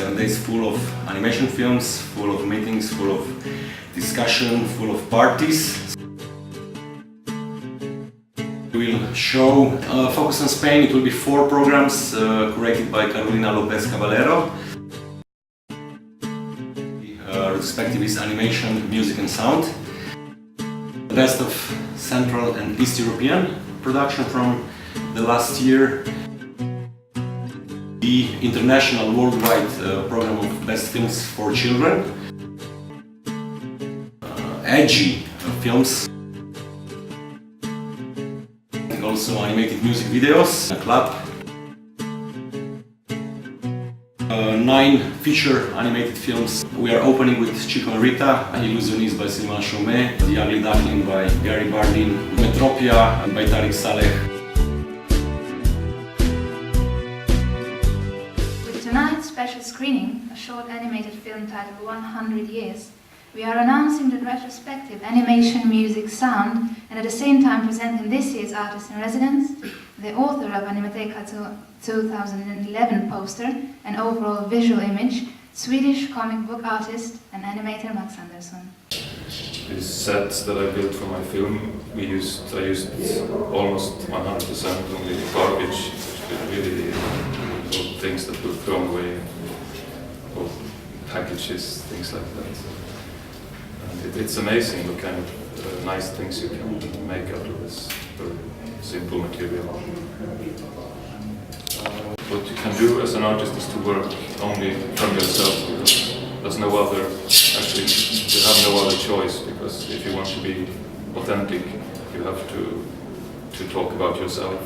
7 days full of animation films, full of meetings, full of discussion, full of parties. We will show, focus on Spain. It will be 4 programs curated by Carolina Lopez Caballero. The respective is animation, music and sound. The best of Central and East European production from the last year. The international worldwide program of best films for children. Edgy films. And also animated music videos. A club. 9 feature animated films. We are opening with Chico and Rita, Illusionist by Sylvain Chomet, The Ugly Duckling by Gary Bardin, Metropia by Tariq Saleh. With tonight's special screening, a short animated film titled 100 Years, we are announcing the retrospective animation, music, sound, and at the same time presenting this year's artist in residence, the author of Animateka 2011 poster and overall visual image, Swedish comic book artist and animator Max Andersson. These sets that I built for my film, I used almost 100% only garbage, really things that were thrown away, or packages, things like that. And it's amazing what kind of nice things you can make out of this very simple material. What you can do as an artist is to work only from yourself, because there's no other, actually you have no other choice, because if you want to be authentic, you have to talk about yourself.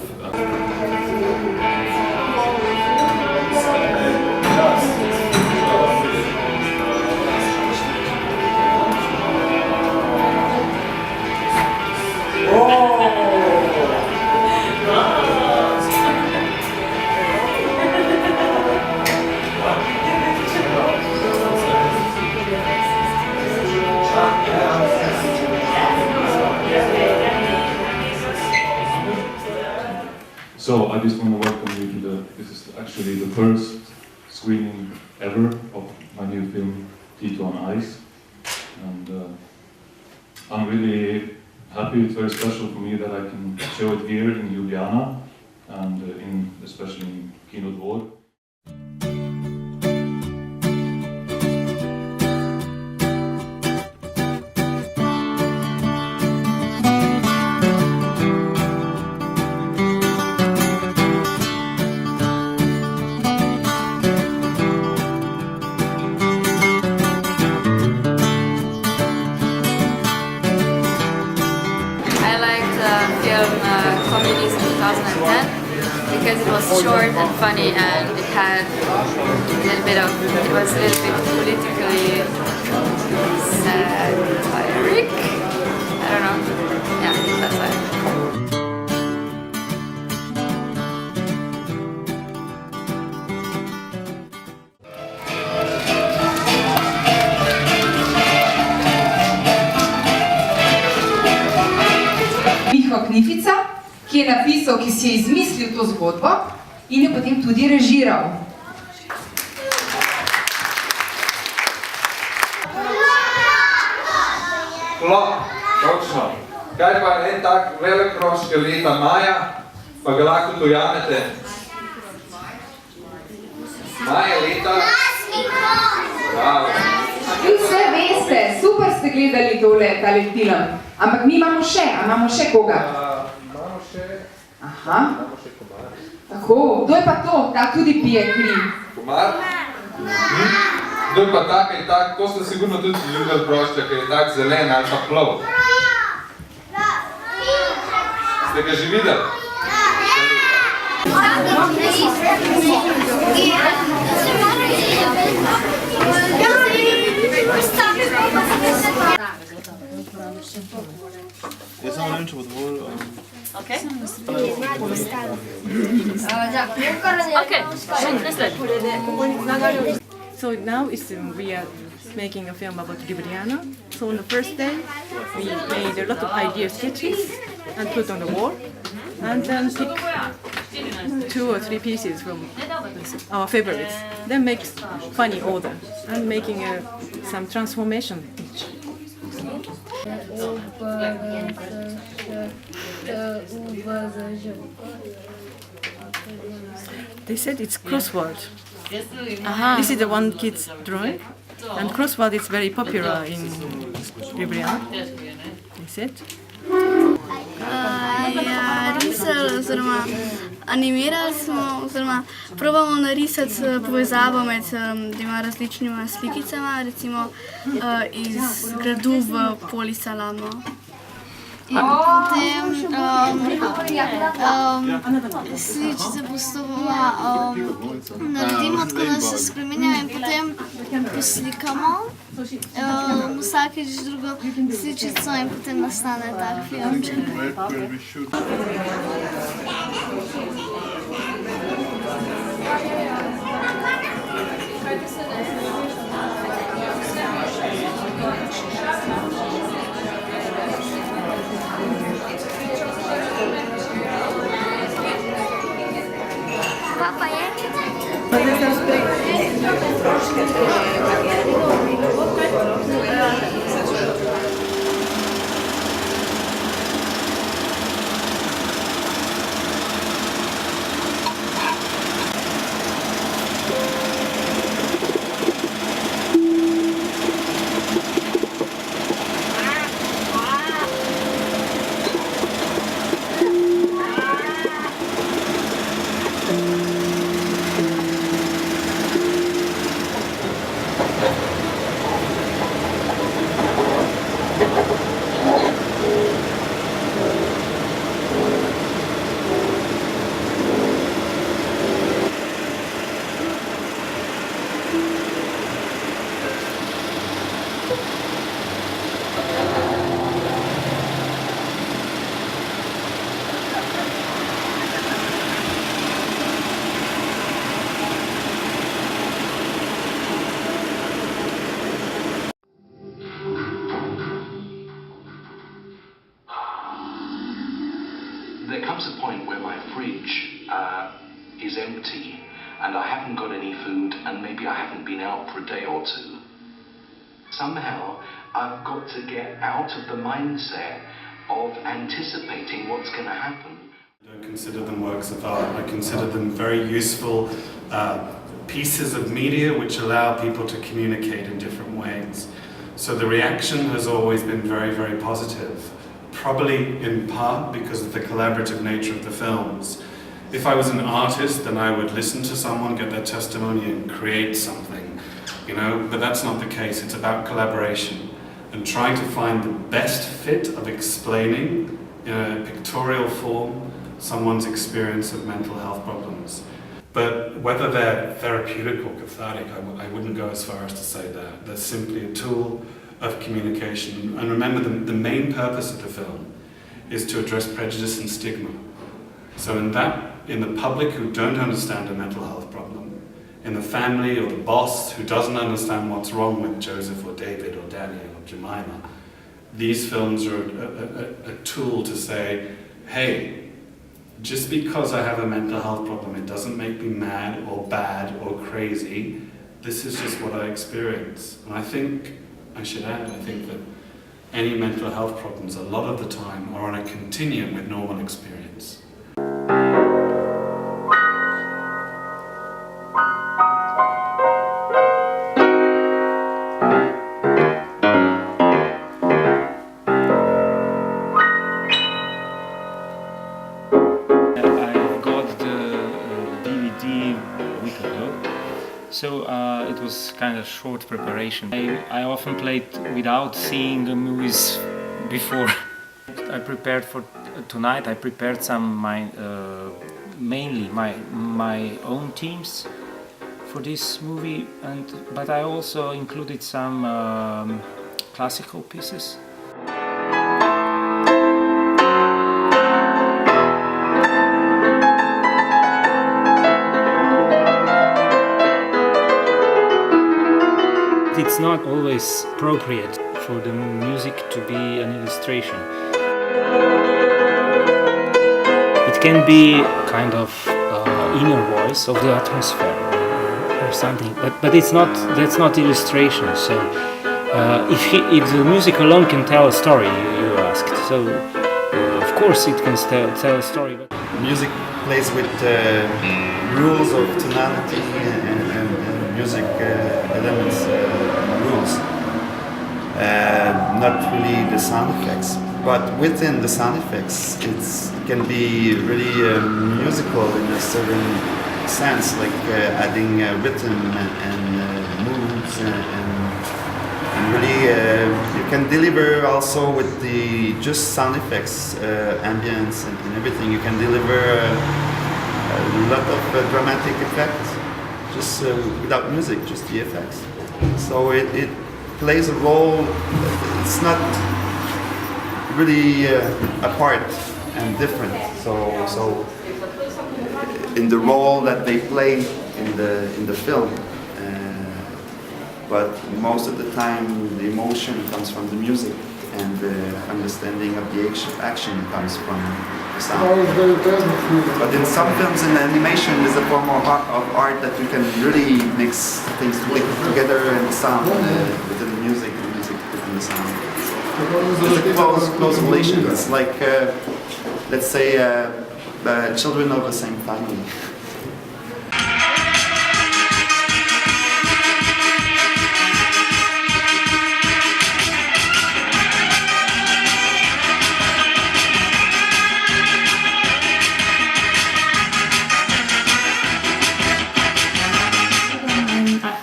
So I just want to welcome you to this is actually the first screening ever of my new film, Tito on Ice. And I'm really happy, it's very special for me that I can show it here in Ljubljana and especially in Kino Dvor. Communist in 2010 because it was short and funny and it had a little bit of, it was a little bit politically satiric. I don't know. Yeah, that's why. Knifica, ki je napisal, ki si je izmislil to zgodbo in je potem tudi režiral. Točno. Kaj pa en tak velik rož leta maja, pa ga lahko dojamete? Maja leta. Bravo. Vi vse veste, super ste gledali tale film, ampak mi imamo še koga? Imamo še... Aha. Imamo še komar. Tako, kdo je pa to? Ta tudi pije kri. Komar? Kdo je pa tak in tak? To ste sigurno tudi ljubili prošča, ker je tak zelen ali pa plov. Ste ga že videli? Ja samo ne vem, če bo dovolj... Okay. So now we are making a film about Ljubljana. So on the first day, we made a lot of idea sketches and put on the wall, and then pick 2 or 3 pieces from our favorites. Then makes funny order and making some transformation each. They said it's crossword. This is the one kids drawing, and crossword is very popular in Ljubljana. They said. Ja, risali oziroma animirali smo oziroma probamo narisati povezavo med dvema različnima slikicama, recimo iz gradu v Polisalamo. In potem sličice postopoma naredimo, tako da se spremenjajo in potem poslikamo vsakeč drugo sličico in potem nastane tak filmček. Papa je? There comes a point where my fridge is empty and I haven't got any food and maybe I haven't been out for a day or two. Somehow I've got to get out of the mindset of anticipating what's going to happen. I don't consider them works of art. I consider them very useful pieces of media which allow people to communicate in different ways. So the reaction has always been very, very positive. Probably in part because of the collaborative nature of the films. If I was an artist, then I would listen to someone, get their testimony and create something, you know, but that's not the case. It's about collaboration and trying to find the best fit of explaining in a pictorial form someone's experience of mental health problems. But whether they're therapeutic or cathartic, I wouldn't go as far as to say that. They're simply a tool of communication. And remember, the main purpose of the film is to address prejudice and stigma. So in the public who don't understand a mental health problem, in the family or the boss who doesn't understand what's wrong with Joseph or David or Danny or Jemima, these films are a tool to say, hey, just because I have a mental health problem, it doesn't make me mad or bad or crazy. This is just what I experience. And I think, I should add, I think that any mental health problems a lot of the time are on a continuum with normal experience. So it was kind of short preparation. I often played without seeing the movies before. I prepared for tonight. I prepared some mainly my own themes for this movie, but I also included some classical pieces. It's not always appropriate for the music to be an illustration. It can be kind of inner voice, of the atmosphere, or something. But it's not. That's not illustration. So if the music alone can tell a story, you asked. So of course it can tell a story. But music plays with rules of tonality and music elements rules. Not really the sound effects, but within the sound effects, it can be really musical in a certain sense, like adding rhythm and moods and really you can deliver also with the just sound effects, ambience and everything. You can deliver a lot of dramatic effects just without music, just the effects. So it plays a role. It's not really apart and different. So in the role that they play in the film, but most of the time the emotion comes from the music and the understanding of the action comes from the sound. But in some films in animation there's a form of art that you can really mix things together and the sound within the music within the sound. It's a close relation. It's like, let's say, children of the same family.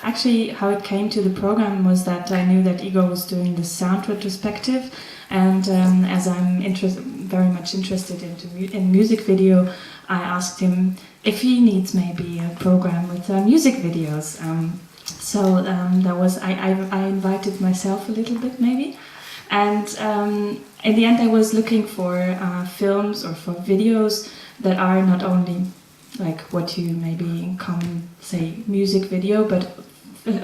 Actually, how it came to the program was that I knew that Igor was doing the sound retrospective, and as I'm very much interested in music video, I asked him if he needs maybe a program with music videos. So that was I invited myself a little bit maybe, and in the end I was looking for films or for videos that are not only like what you maybe common say music video, but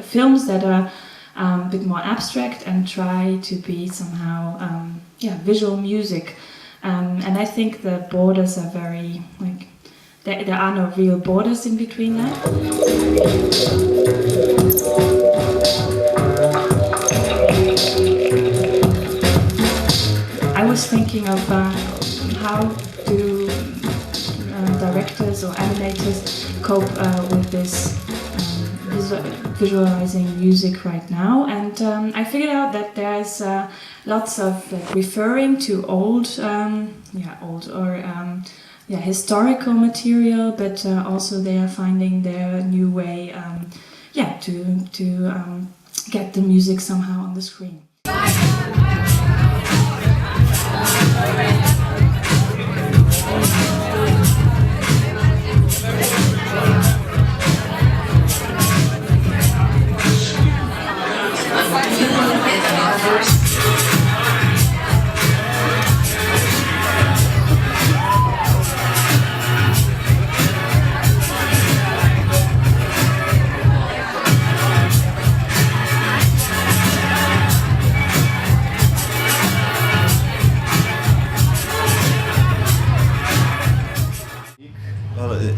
films that are a bit more abstract and try to be somehow visual music, and I think the borders are very like there are no real borders in between that. I was thinking of how do directors or animators cope with this visualizing music right now, and I figured out that there's lots of referring to old historical material, but also they are finding their new way to get the music somehow on the screen.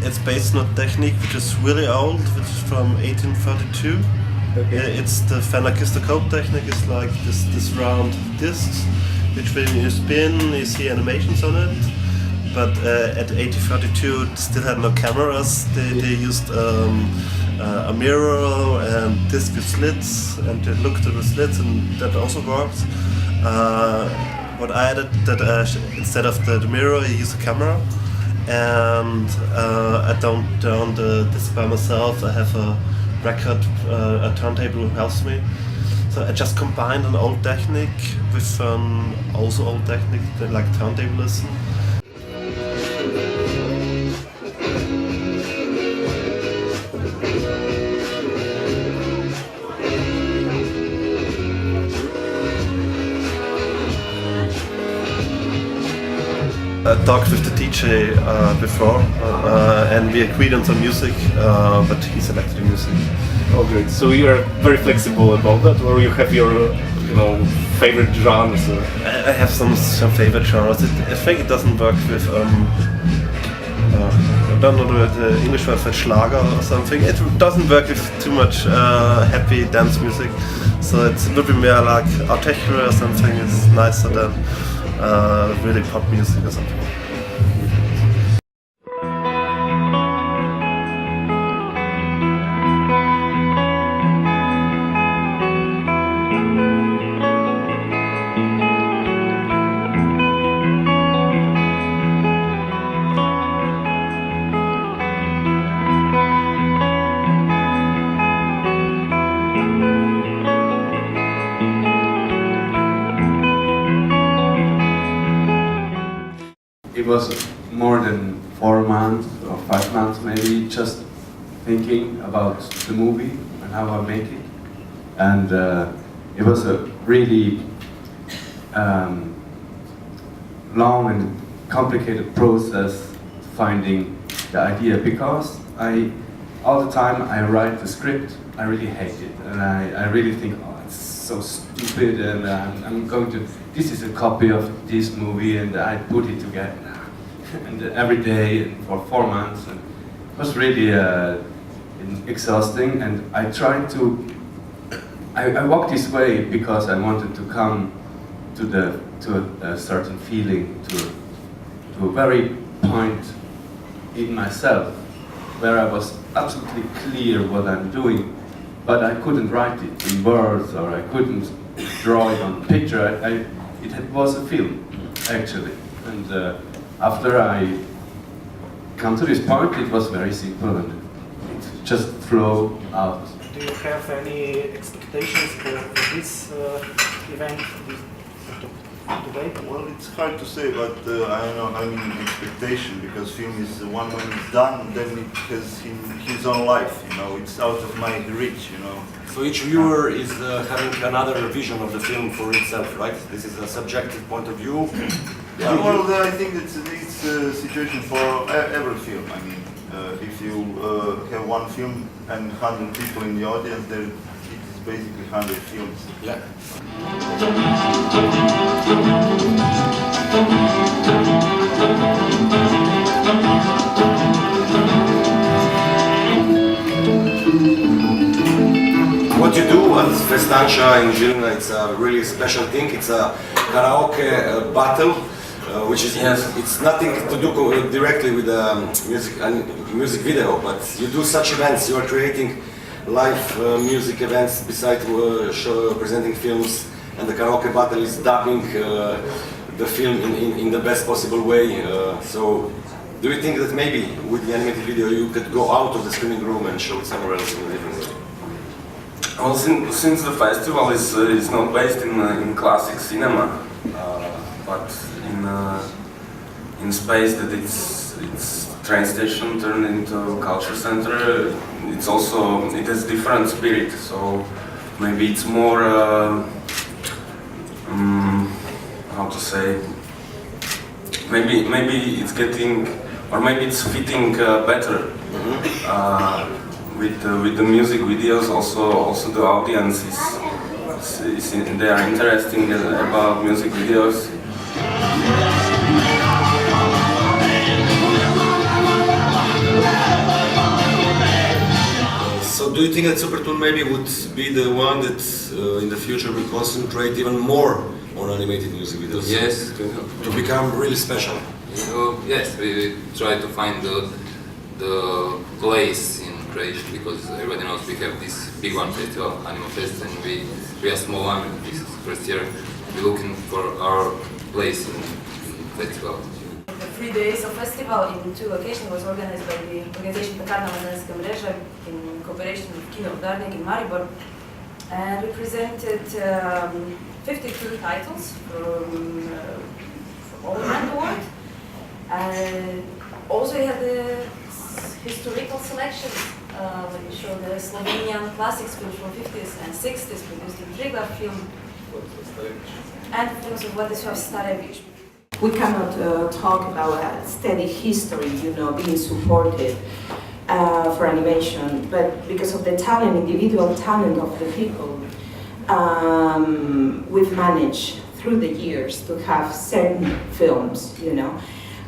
It's based on a technique which is really old, which is from 1832. Okay. It's the Fenakista-Cope technique. It's like this round discs, which when you spin, you see animations on it. But at 1832, it still had no cameras. They used a mirror and disc with slits, and they looked at the slits, and that also worked. What I added that instead of the mirror, I used a camera. And I don't turn this by myself. I have a record, a turntable who helps me. So I just combined an old technique with also old technique like turntablism. I talked with the DJ before, and we agreed on some music, but he selected the music. Oh, great! So you are very flexible about that, or you have your, favorite genres? I have some favorite genres. I think it doesn't work with I don't know the English word for Schlager or something. It doesn't work with too much happy dance music, so it's a little bit more like Animateka or something. It's nicer than really pop music or something. It was more than 4 months or 5 months maybe, just thinking about the movie and how I make it. And it was a really long and complicated process finding the idea, because all the time I write the script, I really hate it, and I really think, oh, it's so stupid, and I'm going to, this is a copy of this movie, and I put it together, and every day for 4 months, and it was really exhausting. And I tried to, I walked this way because I wanted to come to a certain feeling, to a very point in myself where I was absolutely clear what I'm doing, but I couldn't write it in words, or I couldn't draw it on picture. It was a film, actually. And after I come to this point, it was very simple, and it just flowed out. Do you have any expectations for this event today? Well, it's hard to say, but I don't know, I mean expectation, because film is, when it's done, then it has his own life, you know, it's out of my reach, you know. So each viewer is having another vision of the film for itself, right? This is a subjective point of view. Yeah, well, I think it's a situation for every film. I mean, if you have one film and 100 people in the audience, then it is basically 100 films. Yeah. What you do at Festanza in Vilna, it's a really special thing. It's a karaoke battle, which is, it's nothing to do directly with music video, but you do such events. You are creating live music events beside presenting films, and the karaoke battle is dubbing the film in the best possible way. So, do you think that maybe with the animated video you could go out of the screening room and show it somewhere else in a different way? Well, since the festival is not based in classic cinema, but in space that it's train station turned into culture center, it's also, it has different spirit. So maybe it's more how to say, maybe it's getting, or maybe it's fitting better. With the music videos, also the audience they are interested about music videos. So do you think that Supertoon maybe would be the one that in the future will concentrate even more on animated music videos? Yes. To become really special? Yes, we try to find the place in Croatia, because everybody knows we have this big one festival, Animateka, and we are small one. This is the first year. We're looking for our place in festival. The 3 days of festival in 2 locations was organized by the organization Pekarna Mandanska Mreža in cooperation with Kino Darnik in Maribor, and we presented 52 titles from all around the world. Also we had the historical selections. We show the Slovenian classics films from 50s and 60s produced in Triglav film, and films of Vladislav Starević. We cannot talk about a steady history, you know, being supported for animation, but because of the talent, individual talent of the people, we've managed through the years to have certain films, you know.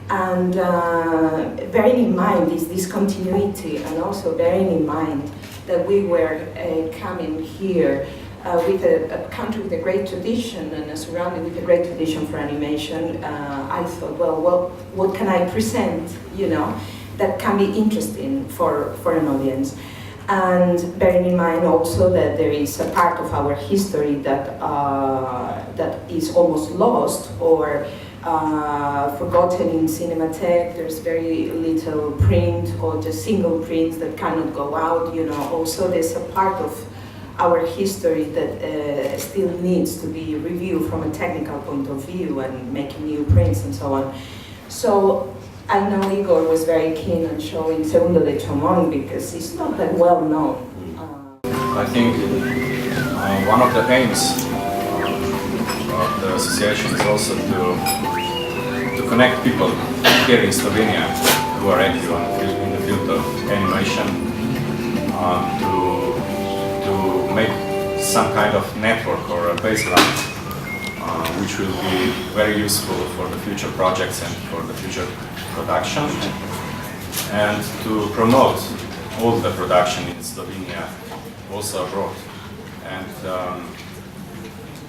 And bearing in mind this continuity, and also bearing in mind that we were coming here with a country with a great tradition and a surrounding with a great tradition for animation, I thought, well, what can I present, you know, that can be interesting for an audience? And bearing in mind also that there is a part of our history that that is almost lost or forgotten in Animateka. There's very little print or just single prints that cannot go out, you know. Also there's a part of our history that still needs to be reviewed from a technical point of view and making new prints and so on. So I know Igor was very keen on showing Segundo de Chomón because it's not that well known. I think one of the aims of the association is also to connect people here in Slovenia who are active in the field of animation to make some kind of network or a baseline which will be very useful for the future projects and for the future production, and to promote all the production in Slovenia, also abroad. And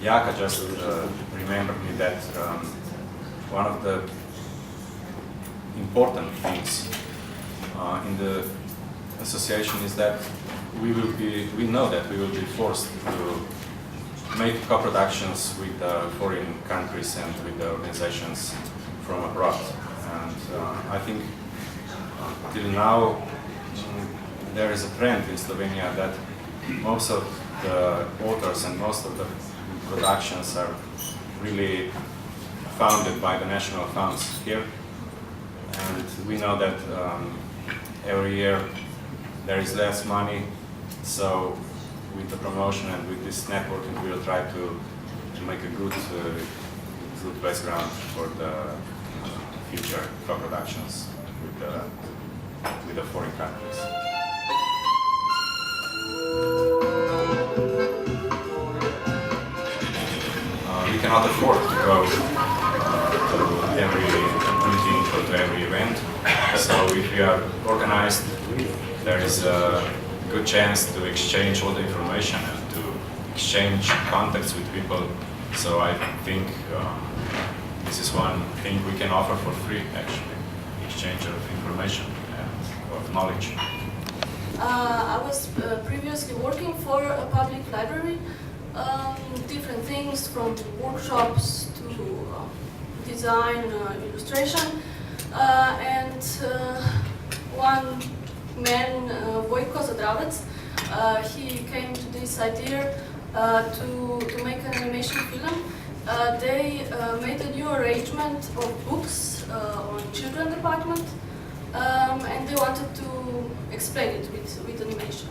Jaka just remembered me that one of the important things in the association is that we know that we will be forced to make co-productions with foreign countries and with the organizations from abroad. And I think till now there is a trend in Slovenia that most of the authors and most of the productions are really founded by the national funds here. And we know that every year there is less money, so with the promotion and with this networking we will try to make a good background for the future co-productions with the foreign countries. We cannot afford to go to every meeting or to every event, so if we are organized, there is a good chance to exchange all the information and to exchange contacts with people. So I think this is one thing we can offer for free, actually, exchange of information and of knowledge. I was previously working for a public library, different things from workshops to design, illustration, and one man, Vojko Zadravec, he came to this idea to make an animation film. They made a new arrangement of books on children department, and they wanted to explain it with animation.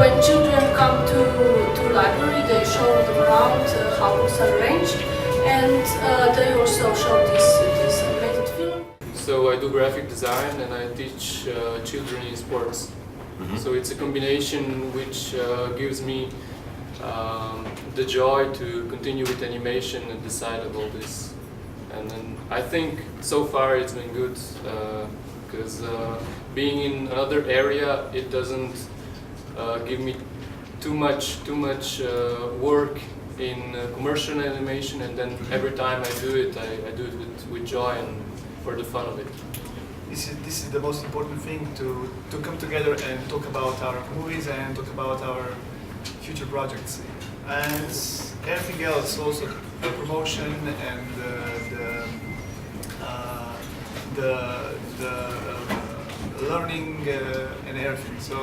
When children come to library, they show them around how books are arranged, and they also show this animated film. So I do graphic design and I teach children in sports. So it's a combination which gives me the joy to continue with animation and decide about this. And then I think so far it's been good because being in another area, it doesn't give me too much work in commercial animation, and then every time I do it, I do it with joy and for the fun of it. This is the most important thing, to come together and talk about our movies and talk about our future projects. And everything else, also the promotion and the learning and everything. So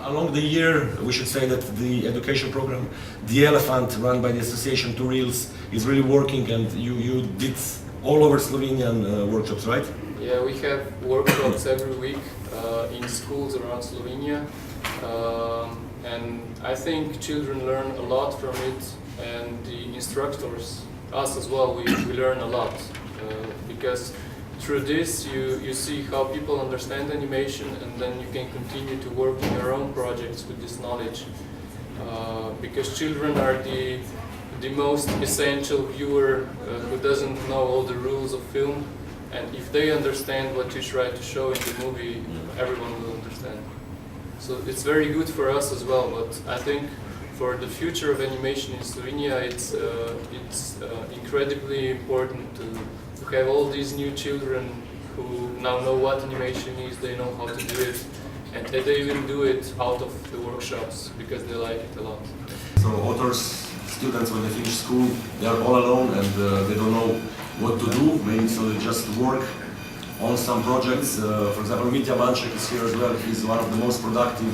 along the year, we should say that the education program, The Elephant, run by the Association Two Reels, is really working, and you did all over Slovenian workshops, right? Yeah, we have workshops every week in schools around Slovenia, and I think children learn a lot from it, and the instructors, us as well, we learn a lot, because through this you see how people understand animation, and then you can continue to work on your own projects with this knowledge, because children are the the most essential viewer who doesn't know all the rules of film, and if they understand what you try to show in the movie, everyone will understand. So it's very good for us as well, but I think for the future of animation in Slovenia, it's incredibly important to have all these new children who now know what animation is, they know how to do it, and they will do it out of the workshops because they like it a lot. So authors, students, when they finish school, they are all alone and they don't know what to do. Maybe so they just work on some projects. For example, Mitja Manček is here as well. He's one of the most productive.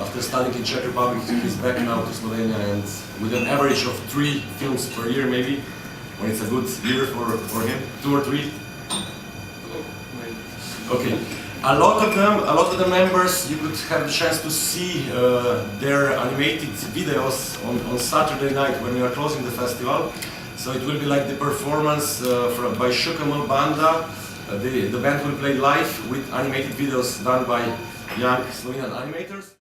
After studying in Czech Republic, he's back now to Slovenia, and with an average of 3 films per year, maybe, when it's a good year for him, 2 or 3. Okay. A lot of the members, you could have the chance to see their animated videos on Saturday night when we are closing the festival. So it will be like the performance by Shukamal Banda. The band will play live with animated videos done by young Slovenian animators.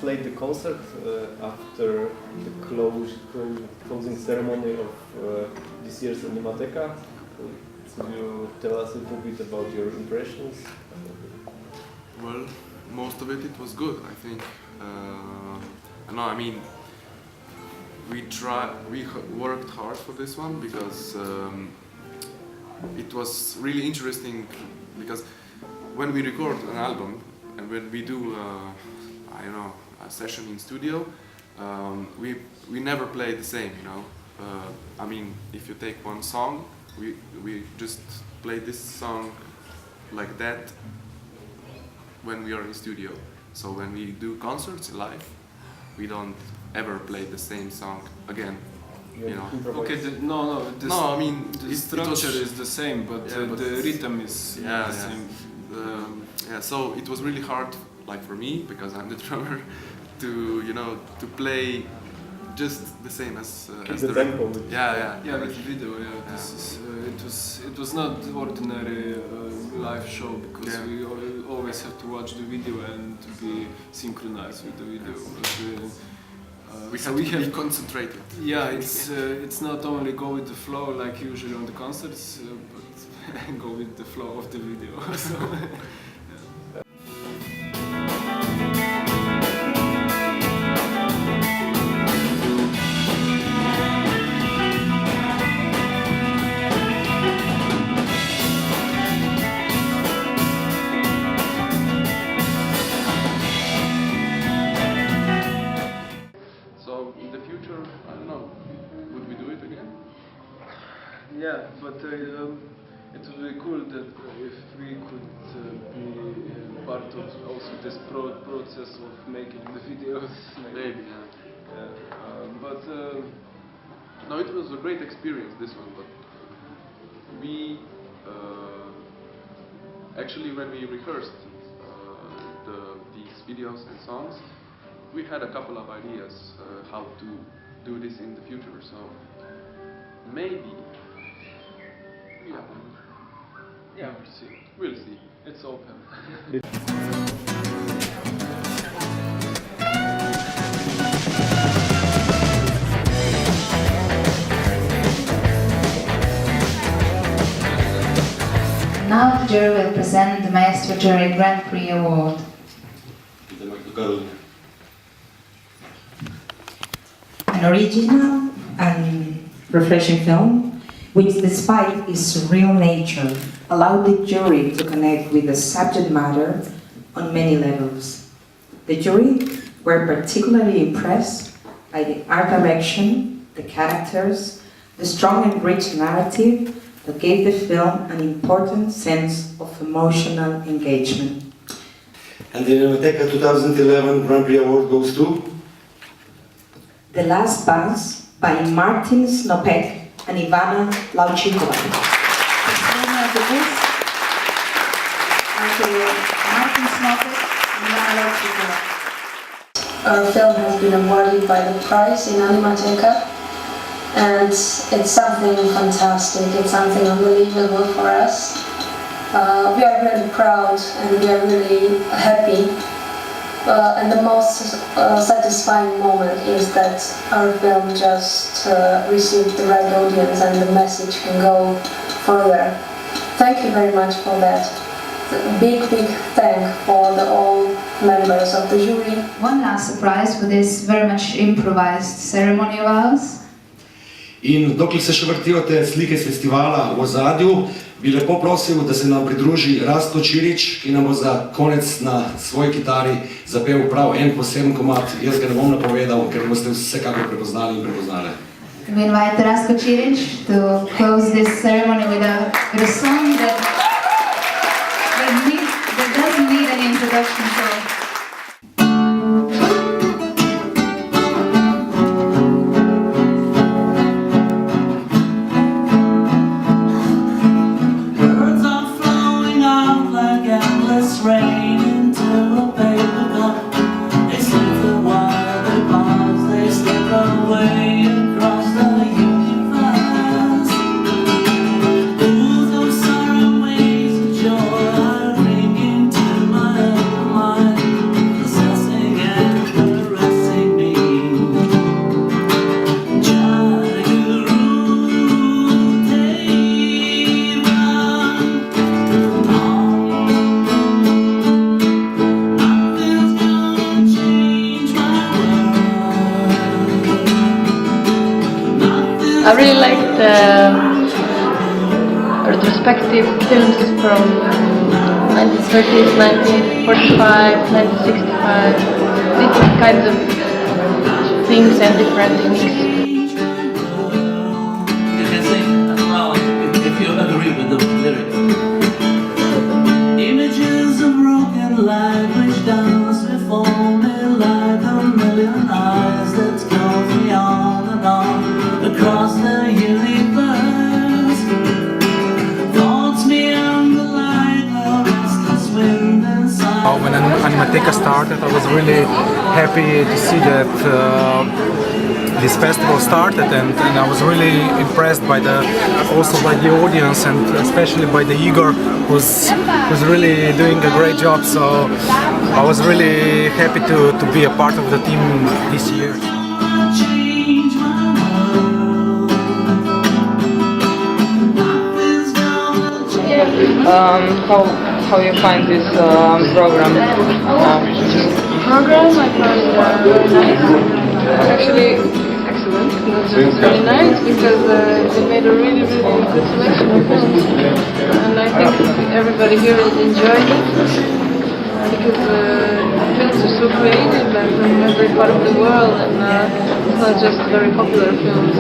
Played the concert after the closing ceremony of this year's Animateka. Could you tell us a little bit about your impressions? Well, most of it was good, I think. I mean, we worked hard for this one because it was really interesting, because when we record an album and when we do a session in studio, we never play the same, you know. I mean, if you take one song, we just play this song like that when we are in studio. So when we do concerts live, we don't ever play the same song again. You know. Okay, I mean, the structure is the same, but the rhythm is the same. So it was really hard, like for me, because I'm the drummer, to play just the same as the tempo. With the video. It was not ordinary live show, because we always have to watch the video and to be synchronized with the video. We have to be concentrated. Yeah, it's not only go with the flow like usually on the concerts, but go with the flow of the video. So, yeah, but it would be cool that if we could be part of also this process of making the videos. Maybe, but no, it was a great experience, this one. But we actually, when we rehearsed these videos and songs, we had a couple of ideas how to do this in the future. So maybe. Yeah, we'll see. We'll see. It's open. Now the jury will present the Maestro Jury Grand Prix Award. An original and refreshing film, which despite its real nature, allowed the jury to connect with the subject matter on many levels. The jury were particularly impressed by the art direction, the characters, the strong and rich narrative, that gave the film an important sense of emotional engagement. And the Animateka 2011 Grand Prix Award goes to? The Last Bus by Martin Snopek and Ivana Lauchikova. Martin Snopek and Ivana Lauchikova. Our film has been awarded by the prize in Animateka, and it's something fantastic, it's something unbelievable for us. We are really proud and we are really happy. And the most satisfying moment is that our film just received the right audience and the message can go further. Thank you very much for that. Big thank for all members of the jury. One last surprise for this very much improvised ceremony of ours. In dokler se še vrtijo te slike z festivala v ozadju, bi lepo prosil, da se nam pridruži Rastko Čirič, ki nam bo za konec na svoji kitari zapel prav en poseben komad. Jaz ga ne bom napovedal, ker boste vsekakor prepoznali in prepoznali. We invite Rastko Čirič to close this ceremony with a song that doesn't need any introduction. I really like the retrospective films from 1930s, 1945, 1965, different kinds of things and different techniques. You can sing as well if you agree with the lyrics. Images of broken light which dance before me like a million eyes that calls me on and on. Across the universe, thoughts me like a restless wind inside. When Animateka started, I was really happy to see that this festival started, and I was really impressed by the audience, and especially by the Igor, who's really doing a great job. So I was really happy to be a part of the team this year. How you find this program? Program I find very nice. Actually, excellent. It's very nice because they made a really good selection of films, and I think everybody here is enjoying it because films are so creative and from every part of the world, and it's not just very popular films.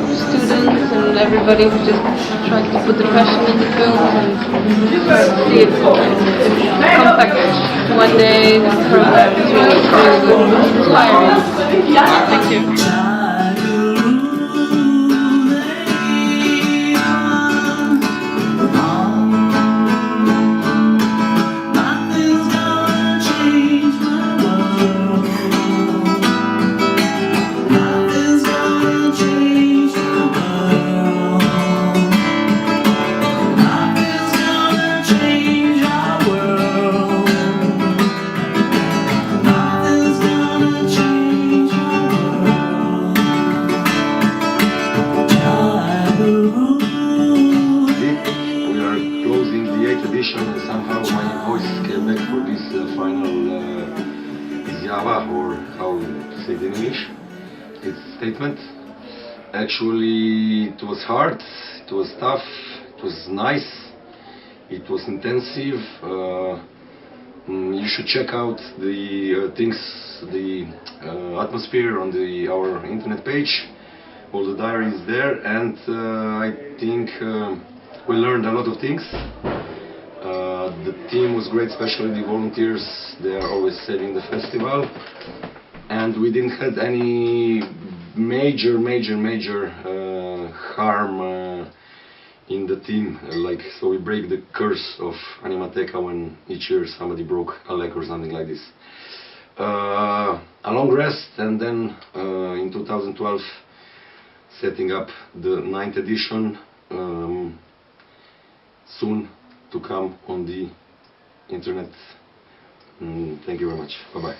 It's students and everybody who just tries to put the passion into films and try to see it compact one day. This program is really good, inspiring. Thank you. Somehow my voice came back for this final izjava, or how to say it in English, its statement. Actually, it was hard, it was tough, it was nice, it was intensive. You should check out the things, the atmosphere on our internet page. all the diary is there, and I think we learned a lot of things. The team was great, especially the volunteers. They are always saving the festival, and we didn't have any major harm in the team. So we break the curse of Animateka when each year somebody broke a leg or something like this. A long rest, and then in 2012 setting up the 9th edition, soon to come on the internet. Thank you very much. Bye bye.